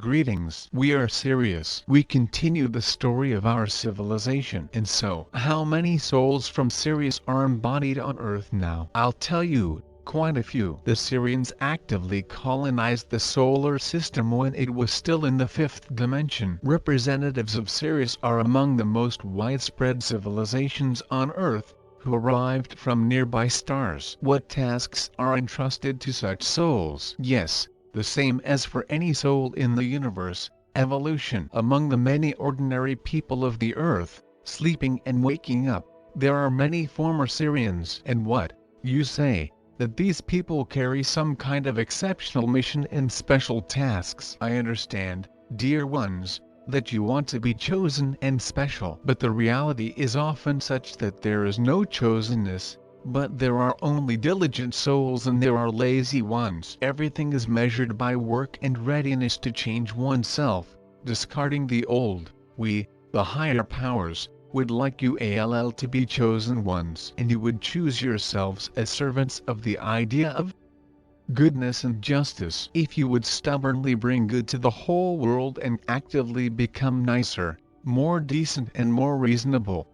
Greetings. We are Sirius. We continue the story of our civilization. And so, how many souls from Sirius are embodied on Earth now? I'll tell you, quite a few. The Sirians actively colonized the solar system when it was still in the fifth dimension. Representatives of Sirius are among the most widespread civilizations on Earth, who arrived from nearby stars. What tasks are entrusted to such souls? Yes, the same as for any soul in the universe: evolution. Among the many ordinary people of the earth, sleeping and waking up, there are many former Sirians. And what, you say, that these people carry some kind of exceptional mission and special tasks? I understand, dear ones, that you want to be chosen and special. But the reality is often such that there is no chosenness, but there are only diligent souls and there are lazy ones. Everything is measured by work and readiness to change oneself, discarding the old. We, the higher powers, would like you all to be chosen ones, and you would choose yourselves as servants of the idea of goodness and justice. If you would stubbornly bring good to the whole world and actively become nicer, more decent and more reasonable,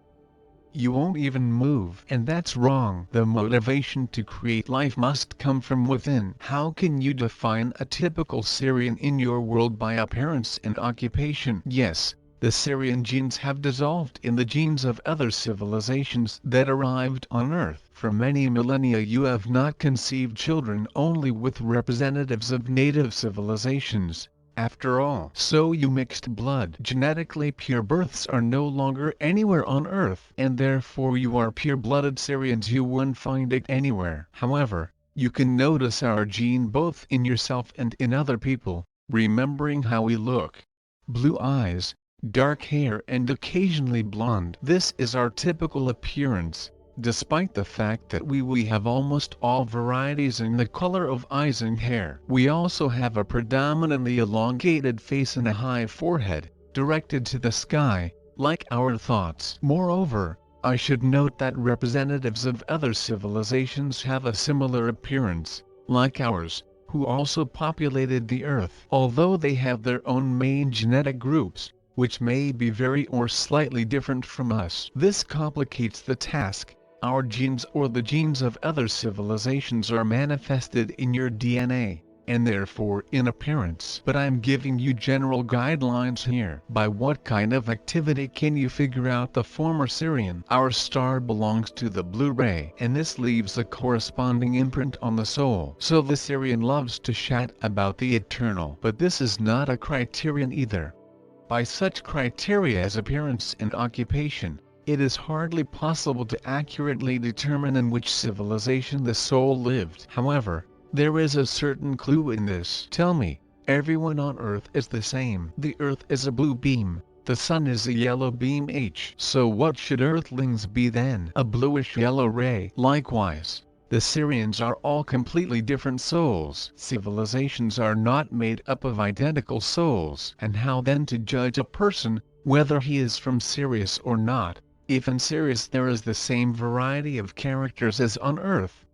you won't even move. And that's wrong. The motivation to create life must come from within. How can you define a typical Sirian in your world by appearance and occupation? Yes, the Sirian genes have dissolved in the genes of other civilizations that arrived on Earth. For many millennia you have not conceived children only with representatives of native civilizations. After all, so you mixed blood. Genetically pure births are no longer anywhere on Earth, and therefore you are pure-blooded Sirians. You won't find it anywhere. However, you can notice our gene both in yourself and in other people, remembering how we look. Blue eyes, dark hair and occasionally blonde. This is our typical appearance. Despite the fact that we have almost all varieties in the color of eyes and hair. We also have a predominantly elongated face and a high forehead, directed to the sky, like our thoughts. Moreover, I should note that representatives of other civilizations have a similar appearance, like ours, who also populated the Earth. Although they have their own main genetic groups, which may be very or slightly different from us. This complicates the task. Our genes or the genes of other civilizations are manifested in your DNA, and therefore in appearance. But I'm giving you general guidelines here. By what kind of activity can you figure out the former Sirian? Our star belongs to the blue ray, and this leaves a corresponding imprint on the soul. So the Sirian loves to chat about the eternal. But this is not a criterion either. By such criteria as appearance and occupation, it is hardly possible to accurately determine in which civilization the soul lived. However, there is a certain clue in this. Tell me, everyone on Earth is the same. The Earth is a blue beam, the Sun is a yellow beam H. So what should Earthlings be then? A bluish-yellow ray. Likewise, the Sirians are all completely different souls. Civilizations are not made up of identical souls. And how then to judge a person, whether he is from Sirius or not, if in Sirius there is the same variety of characters as on Earth?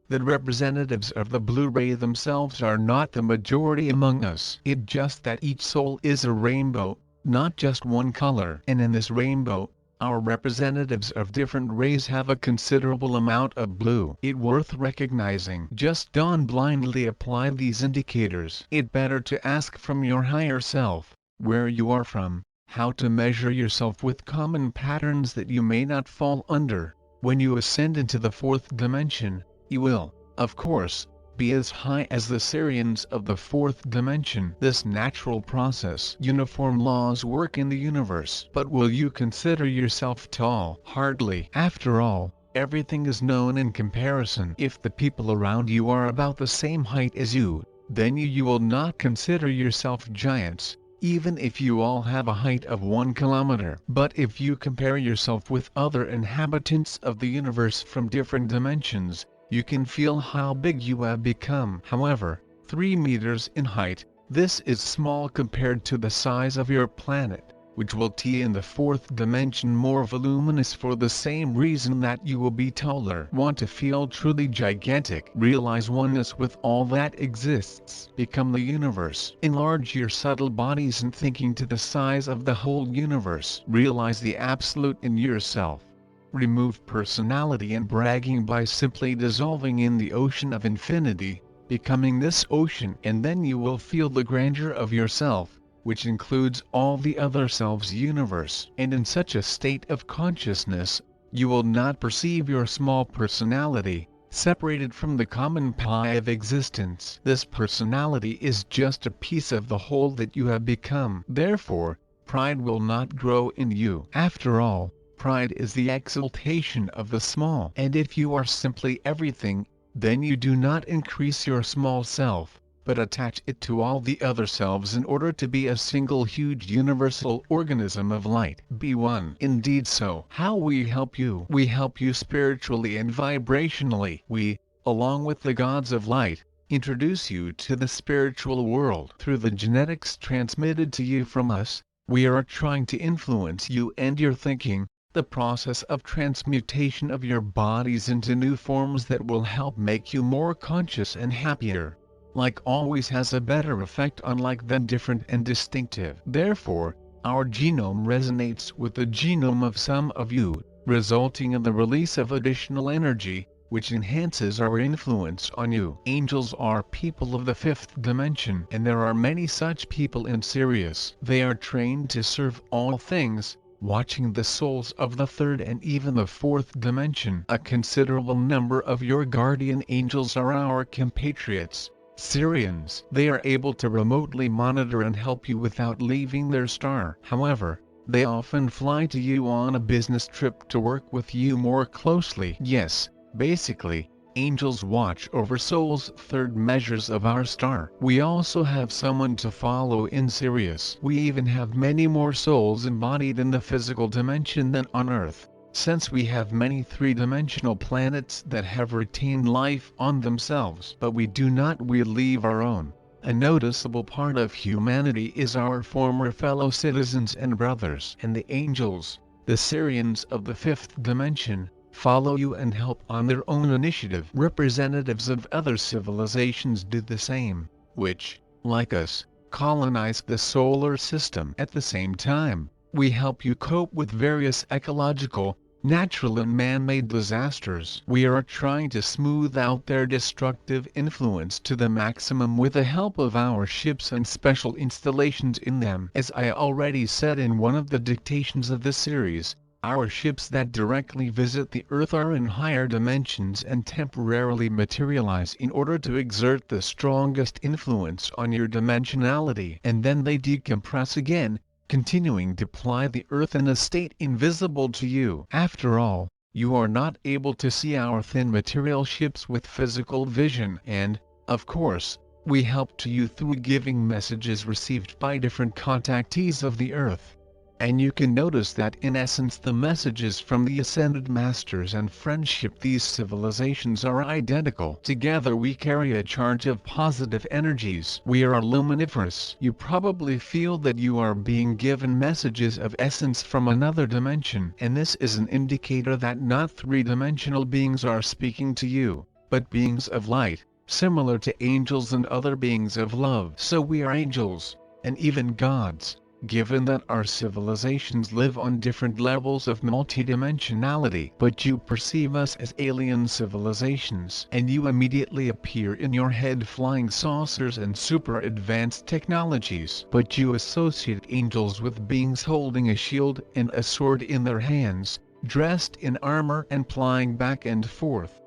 The representatives of the blue ray themselves are not the majority among us. It's just that each soul is a rainbow, not just one color. And in this rainbow, our representatives of different rays have a considerable amount of blue. It's worth recognizing. Just don't blindly apply these indicators. It's better to ask from your higher self, where you are from, how to measure yourself with common patterns that you may not fall under. When you ascend into the fourth dimension, you will, of course, be as high as the Sirians of the fourth dimension. This natural process. Uniform laws work in the universe. But will you consider yourself tall? Hardly. After all, everything is known in comparison. If the people around you are about the same height as you, then you will not consider yourself giants, even if you all have a height of 1 kilometer. But if you compare yourself with other inhabitants of the universe from different dimensions, you can feel how big you have become. However, 3 meters in height, this is small compared to the size of your planet. which will be in the fourth dimension more voluminous for the same reason that you will be taller. Want to feel truly gigantic? Realize oneness with all that exists. Become the universe. Enlarge your subtle bodies and thinking to the size of the whole universe. Realize the absolute in yourself. Remove personality and bragging by simply dissolving in the ocean of infinity, becoming this ocean, and then you will feel the grandeur of yourself, which includes all the other selves universe. And in such a state of consciousness, you will not perceive your small personality, separated from the common pie of existence. This personality is just a piece of the whole that you have become. Therefore, pride will not grow in you. After all, pride is the exaltation of the small. And if you are simply everything, then you do not increase your small self, but attach it to all the other selves in order to be a single huge universal organism of light. Be one. Indeed so. How we help you? We help you spiritually and vibrationally. We, along with the gods of light, introduce you to the spiritual world. Through the genetics transmitted to you from us, we are trying to influence you and your thinking, the process of transmutation of your bodies into new forms that will help make you more conscious and happier. Like always has a better effect on like than different and distinctive. Therefore, our genome resonates with the genome of some of you, resulting in the release of additional energy, which enhances our influence on you. Angels are people of the fifth dimension, and there are many such people in Sirius. They are trained to serve all things, watching the souls of the third and even the fourth dimension. A considerable number of your guardian angels are our compatriots, Sirians. They are able to remotely monitor and help you without leaving their star. However, they often fly to you on a business trip to work with you more closely. Yes, basically, angels watch over souls' third measures of our star. We also have someone to follow in Sirius. We even have many more souls embodied in the physical dimension than on Earth, since we have many three-dimensional planets that have retained life on themselves. But we do not leave our own. A noticeable part of humanity is our former fellow citizens and brothers. And the angels, the Sirians of the fifth dimension, follow you and help on their own initiative. Representatives of other civilizations do the same, which, like us, colonize the solar system. At the same time, we help you cope with various ecological, natural and man-made disasters. We are trying to smooth out their destructive influence to the maximum with the help of our ships and special installations in them. As I already said in one of the dictations of this series, our ships that directly visit the Earth are in higher dimensions and temporarily materialize in order to exert the strongest influence on your dimensionality. And then they decompress again, continuing to ply the Earth in a state invisible to you. After all, you are not able to see our thin material ships with physical vision, and, of course, we help to you through giving messages received by different contactees of the Earth. And you can notice that in essence the messages from the Ascended Masters and friendship these civilizations are identical. Together we carry a charge of positive energies. We are luminiferous. You probably feel that you are being given messages of essence from another dimension. And this is an indicator that not three-dimensional beings are speaking to you, but beings of light, similar to angels and other beings of love. So we are angels, and even gods. Given that our civilizations live on different levels of multidimensionality, but you perceive us as alien civilizations, and you immediately appear in your head flying saucers and super advanced technologies. But you associate angels with beings holding a shield and a sword in their hands, dressed in armor and flying back and forth.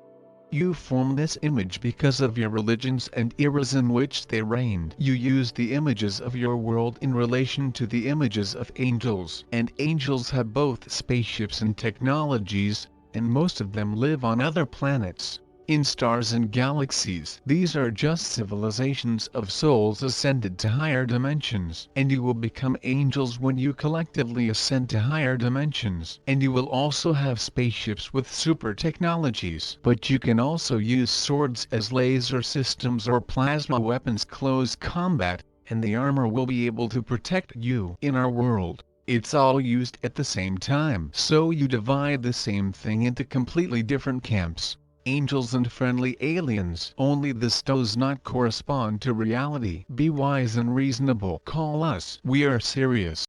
You form this image because of your religions and eras in which they reigned. You use the images of your world in relation to the images of angels. And angels have both spaceships and technologies, and most of them live on other planets, in stars and galaxies. These are just civilizations of souls ascended to higher dimensions. And you will become angels when you collectively ascend to higher dimensions. And you will also have spaceships with super technologies. But you can also use swords as laser systems or plasma weapons close combat, and the armor will be able to protect you. In our world, It's all used at the same time. So you divide the same thing into completely different camps. Angels and friendly aliens. Only this does not correspond to reality. Be wise and reasonable. Call us. We are Sirius.